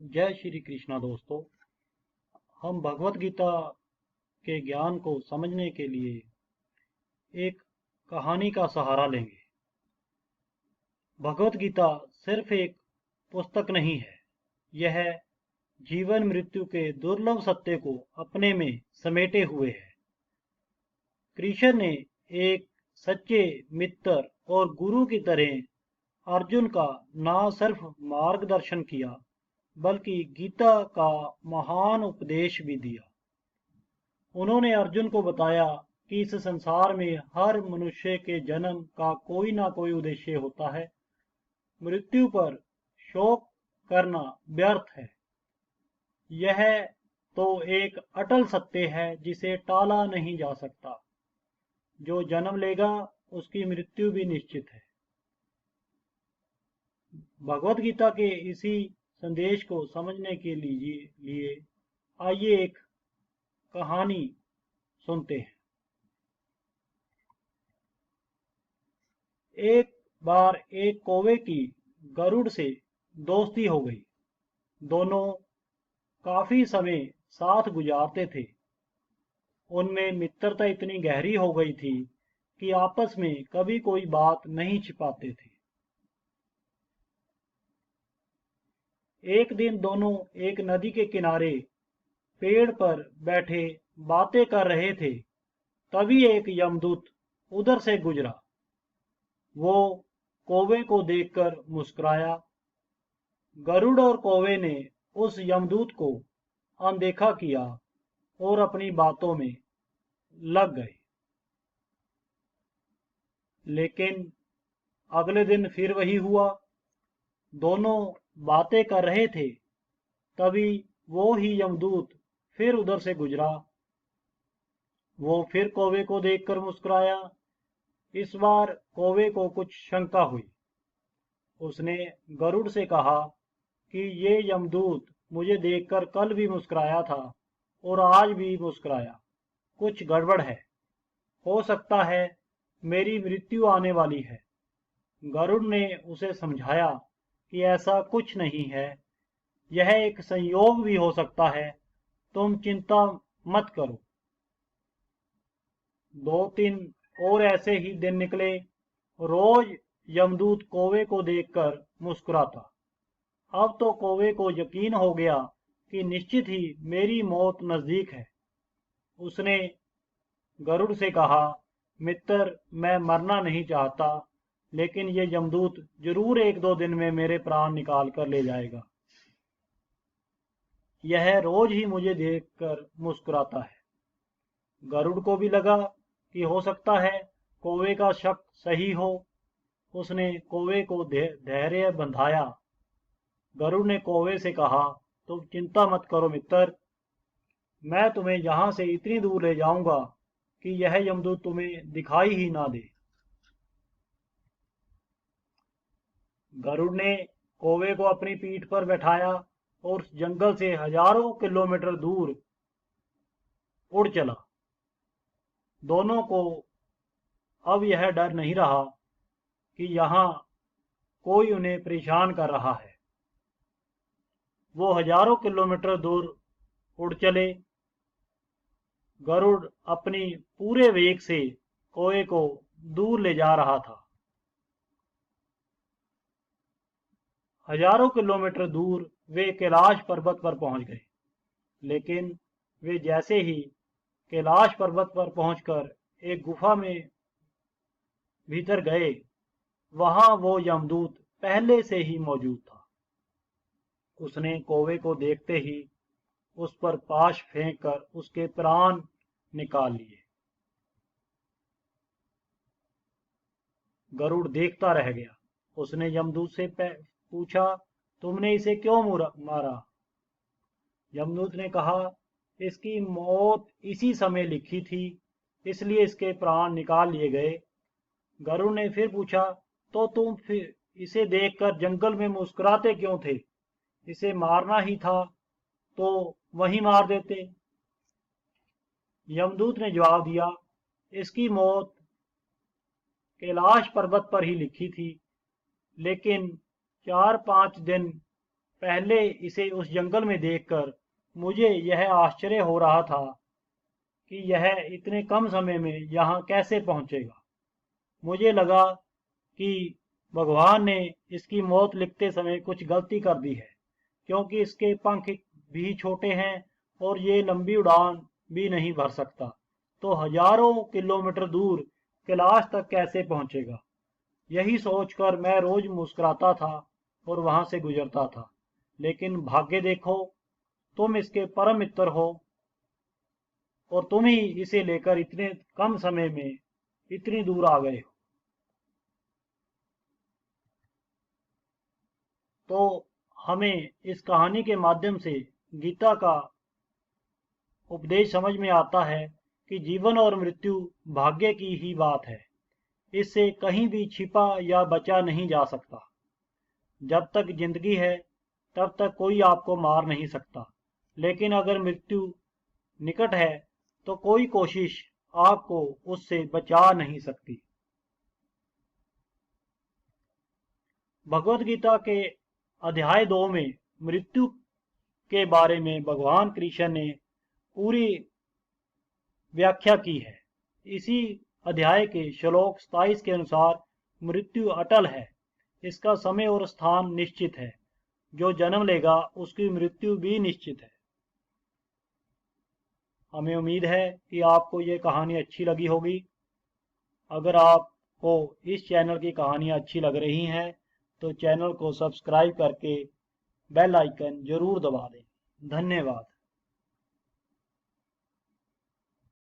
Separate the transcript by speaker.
Speaker 1: जय श्री कृष्णा दोस्तों। हम भगवत गीता के ज्ञान को समझने के लिए एक कहानी का सहारा लेंगे। भगवत गीता सिर्फ एक पुस्तक नहीं है, यह जीवन मृत्यु के दुर्लभ सत्य को अपने में समेटे हुए है। कृष्ण ने एक सच्चे मित्र और गुरु की तरह अर्जुन का न सिर्फ मार्गदर्शन किया, बल्कि गीता का महान उपदेश भी दिया। उन्होंने अर्जुन को बताया कि इस संसार में हर मनुष्य के जन्म का कोई ना कोई उद्देश्य होता है। मृत्यु पर शोक करना व्यर्थ है। यह तो एक अटल सत्य है जिसे टाला नहीं जा सकता। जो जन्म लेगा उसकी मृत्यु भी निश्चित है। भगवत गीता के इसी संदेश को समझने के लिए आइए एक कहानी सुनते हैं। एक बार एक कौवे की गरुड़ से दोस्ती हो गई। दोनों काफी समय साथ गुजारते थे। उनमें मित्रता इतनी गहरी हो गई थी कि आपस में कभी कोई बात नहीं छिपाते थे। एक दिन दोनों एक नदी के किनारे पेड़ पर बैठे बातें कर रहे थे। तभी एक यमदूत उधर से गुजरा। वो कौवे को देखकर मुस्कुराया। गरुड़ और कौवे ने उस यमदूत को अनदेखा किया और अपनी बातों में लग गए। लेकिन अगले दिन फिर वही हुआ। दोनों बातें कर रहे थे, तभी वो ही यमदूत फिर उधर से गुजरा। वो फिर कौवे को देखकर मुस्कुराया। इस बार कौवे को कुछ शंका हुई। उसने गरुड़ से कहा कि ये यमदूत मुझे देखकर कल भी मुस्कुराया था और आज भी मुस्कुराया। कुछ गड़बड़ है। हो सकता है मेरी मृत्यु आने वाली है। गरुड़ ने उसे समझाया कि ऐसा कुछ नहीं है, यह एक संयोग भी हो सकता है। तुम चिंता मत करो। 2-3 और ऐसे ही दिन निकले। रोज यमदूत कौवे को देखकर मुस्कुराता। अब तो कौवे को यकीन हो गया कि निश्चित ही मेरी मौत नजदीक है। उसने गरुड़ से कहा, मित्र, मैं मरना नहीं चाहता, लेकिन ये यमदूत जरूर 1-2 दिन में मेरे प्राण निकाल कर ले जाएगा। यह रोज ही मुझे देखकर मुस्कुराता है। गरुड़ को भी लगा कि हो सकता है कौवे का शक सही हो। उसने कौवे को धैर्य बंधाया। गरुड़ ने कौवे से कहा, तुम चिंता मत करो मित्र, मैं तुम्हें यहां से इतनी दूर ले जाऊंगा कि यह यमदूत तुम्हें दिखाई ही ना दे। गरुड़ ने कौवे को अपनी पीठ पर बैठाया और उस जंगल से हजारों किलोमीटर दूर उड़ चला। दोनों को अब यह डर नहीं रहा कि यहाँ कोई उन्हें परेशान कर रहा है। वो हजारों किलोमीटर दूर उड़ चले। गरुड़ अपनी पूरे वेग से कौवे को दूर ले जा रहा था। हजारों किलोमीटर दूर वे कैलाश पर्वत पर पहुंच गए। लेकिन वे जैसे ही कैलाश पर्वत पर पहुंचकर एक गुफा में भीतर गए, वहां वो यमदूत पहले से ही मौजूद था। उसने कौवे को देखते ही उस पर पाश फेंक कर उसके प्राण निकाल लिए। गरुड़ देखता रह गया। उसने यमदूत से पूछा, तुमने इसे क्यों मारा? यमदूत ने कहा, इसकी मौत इसी समय लिखी थी, इसलिए इसके प्राण निकाल लिए गए। गरुड़ ने फिर पूछा, तो तुम फिर इसे देखकर जंगल में मुस्कुराते क्यों थे? इसे मारना ही था तो वहीं मार देते। यमदूत ने जवाब दिया, इसकी मौत कैलाश पर्वत पर ही लिखी थी, लेकिन 4-5 दिन पहले इसे उस जंगल में देखकर मुझे यह आश्चर्य हो रहा था कि यह इतने कम समय में यहाँ कैसे पहुंचेगा। मुझे लगा कि भगवान ने इसकी मौत लिखते समय कुछ गलती कर दी है, क्योंकि इसके पंख भी छोटे हैं और ये लंबी उड़ान भी नहीं भर सकता, तो हजारों किलोमीटर दूर कैलाश तक कैसे पहुंचेगा। यही सोचकर मैं रोज मुस्कुराता था और वहां से गुजरता था। लेकिन भाग्य देखो, तुम इसके परम मित्र हो और तुम ही इसे लेकर इतने कम समय में इतनी दूर आ गए हो। तो हमें इस कहानी के माध्यम से गीता का उपदेश समझ में आता है कि जीवन और मृत्यु भाग्य की ही बात है। इससे कहीं भी छिपा या बचा नहीं जा सकता। जब तक जिंदगी है तब तक कोई आपको मार नहीं सकता, लेकिन अगर मृत्यु निकट है तो कोई कोशिश आपको उससे बचा नहीं सकती। भगवत गीता के अध्याय 2 में मृत्यु के बारे में भगवान कृष्ण ने पूरी व्याख्या की है। इसी अध्याय के श्लोक 27 के अनुसार मृत्यु अटल है, इसका समय और स्थान निश्चित है, जो जन्म लेगा उसकी मृत्यु भी निश्चित है। हमें उम्मीद है कि आपको ये कहानी अच्छी लगी होगी। अगर आपको इस चैनल की कहानियाँ अच्छी लग रही हैं तो चैनल को सब्सक्राइब करके बेल आइकन जरूर दबा दें। धन्यवाद।